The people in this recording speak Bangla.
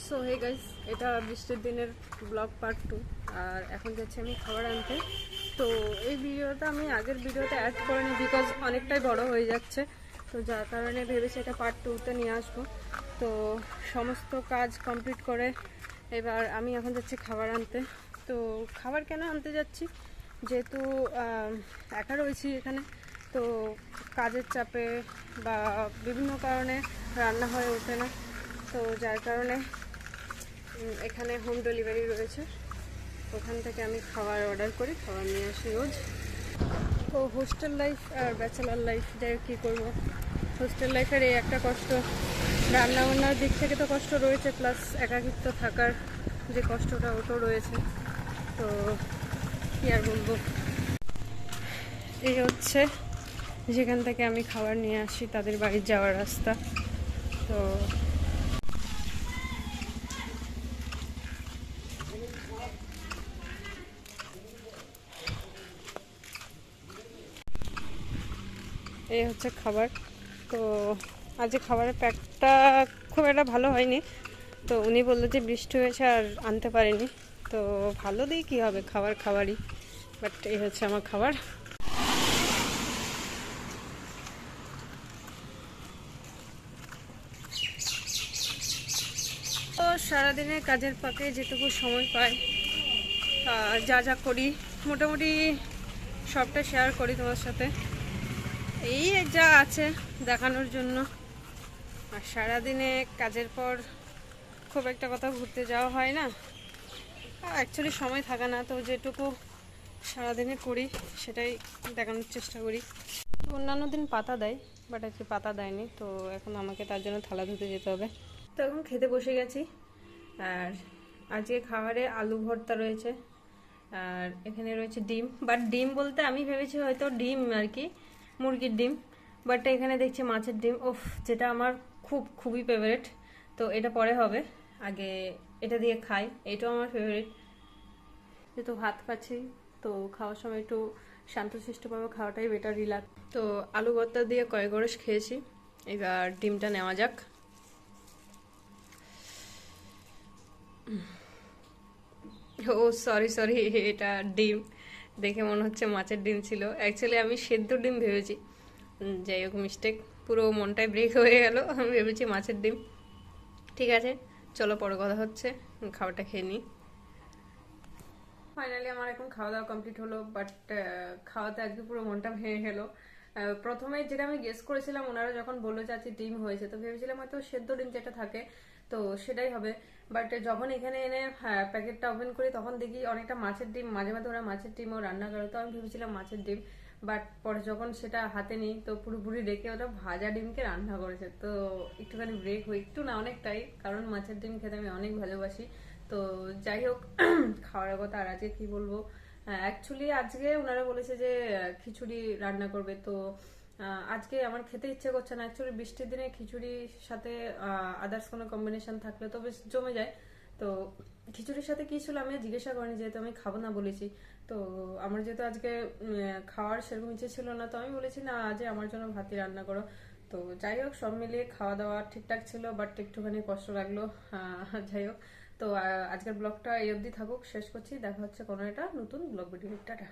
সো হে গাইস, এটা বৃষ্টির দিনের ব্লগ পার্ট 2। আর এখন যাচ্ছি আমি খাবার আনতে। তো এই ভিডিওটা আমি আগের ভিডিওতে অ্যাড করিনি, বিকজ অনেকটাই বড় হয়ে যাচ্ছে। তো যার কারণে ভেবেছি এটা পার্ট 2তে নিয়ে আসবো। তো সমস্ত কাজ কমপ্লিট করে এবার আমি এখন যাচ্ছি খাবার আনতে। তো খাবার কেন আনতে যাচ্ছি, যেহেতু একা রয়েছি এখানে, তো কাজের চাপে বা বিভিন্ন কারণে রান্না হয়ে ওঠে না। তো যার কারণে এখানে হোম ডেলিভারি রয়েছে, ওখান থেকে আমি খাবার অর্ডার করি, খাবার নিয়ে আসি রোজ। তো হোস্টেল লাইফ আর ব্যাচেলার লাইফ যাই কী করবো, হোস্টেল লাইফের এই একটা কষ্ট, রান্নাবান্নার দিক থেকে তো কষ্ট রয়েছে, প্লাস একাকিত্ব থাকার যে কষ্টটা ওটাও রয়েছে। তো কী আর বলবো, এই হচ্ছে যেখান থেকে আমি খাবার নিয়ে আসি তাদের বাড়ির যাওয়ার রাস্তা। তো এই হচ্ছে খাবার। তো আজকে খাবারের প্যাকটা খুব একটা ভালো হয়নি, তো উনি বললো যে বৃষ্টি হয়েছে আর আনতে পারিনি। তো ভালো দিই কী হবে, খাবারই, বাট এই হচ্ছে আমার খাবার। তো সারাদিনের কাজের ফাঁকে যেটুকু সময় পাই, যা যা করি মোটামুটি সবটা শেয়ার করি তোমার সাথে, এই যা আছে দেখানোর জন্য। আর সারাদিনে কাজের পর খুব একটা কথা ঘুরতে যাওয়া হয় না, অ্যাকচুয়ালি সময় থাকে না, তো যেটুকু সারাদিনে করি সেটাই দেখানোর চেষ্টা করি। অন্যান্য দিন পাতা দেয়, বাট আজকে পাতা দেয়নি, তো এখন আমাকে তার জন্য থালা ধুতে যেতে হবে। তো এখন খেতে বসে গেছি। আর আজকে খাবারে আলু ভর্তা রয়েছে, আর এখানে রয়েছে ডিম। বাট ডিম বলতে আমি ভেবেছি হয়তো ডিম আর কি, মুরগির ডিম, বাট এখানে দেখছি মাছের ডিম। ওফ, যেটা আমার খুবই ফেভারিট। তো এটা পরে হবে, আগে এটা দিয়ে খাই, এটাও আমার ফেভারিট। যেহেতু ভাত খাচ্ছি, তো খাওয়ার সময় একটু শান্তশিষ্টভাবে খাওয়াটাই বেটার, রিল্যাক্স। তো আলু ভর্তা দিয়ে কয়েক গরস খেয়েছি, এবার ডিমটা নেওয়া যাক। ও সরি, এটা ডিম, দেখে মনে হচ্ছে মাছের ডিম ছিল, অ্যাকচুয়ালি আমি সেদ্ধ ডিম ভেবেছি। যাই হোক, মিস্টেক, পুরো মনটাই ব্রেক হয়ে গেল, আমি ভেবেছি মাছের ডিম। ঠিক আছে, চলো পরে কথা হচ্ছে, খাবারটা খেয়ে নিই। ফাইনালি আমার এখন খাওয়া দাওয়া কমপ্লিট হলো, বাট খাওয়াতে আজকে পুরো মনটা ভেঙে গেল। প্রথমে যেটা আমি গেস করেছিলাম, ওনারা যখন বললো যে আজকে ডিম হয়েছে, তো ভেবেছিলাম হয়তো সেদ্ধ ডিম যেটা থাকে তো সেটাই হবে। বাট যখন এখানে এনে প্যাকেটটা ওপেন করি, তখন দেখি অনেকটা মাছের ডিম, মাঝে মাঝে ওরা মাছের ডিমও রান্না করে, তো আমি ভেবেছিলাম মাছের ডিম। বাট পরে যখন সেটা হাতে নিই, তো পুরোপুরি দেখে ওটা ভাজা ডিমকে রান্না করেছে। তো একটুখানি ব্রেক হই, একটু না অনেকটাই, কারণ মাছের ডিম খেতে আমি অনেক ভালোবাসি। তো যাই হোক, খাওয়ার কথা আর আজকে কি বলবো, অ্যাকচুয়ালি আজকে ওনারা বলেছে যে খিচুড়ি রান্না করবে। তো আজকে আমার খেতে ইচ্ছে করছে না, অ্যাকচুয়ালি বৃষ্টির দিনে খিচুড়ির সাথে আদার্স কোনো কম্বিনেশন থাকলে তো বেশ জমে যায়। তো খিচুড়ির সাথে কি ছিল আমি জিজ্ঞাসা করিনি, যেহেতু আমি খাবো না বলেছি। তো আমার যেহেতু আজকে খাওয়ার সেরকম ইচ্ছে ছিল না, তো আমি বলেছি না, আজ আমার জন্য ভাতই রান্না করো। তো যাই হোক, সব মিলিয়ে খাওয়া দাওয়া ঠিকঠাক ছিল, বাট একটুখানি কষ্ট লাগলো। যাই হোক, তো আজকের ব্লগটা এই অবধি থাকুক, শেষ করছি। দেখা হচ্ছে কোনো একটা নতুন ব্লগ ভিডিও। টাটা।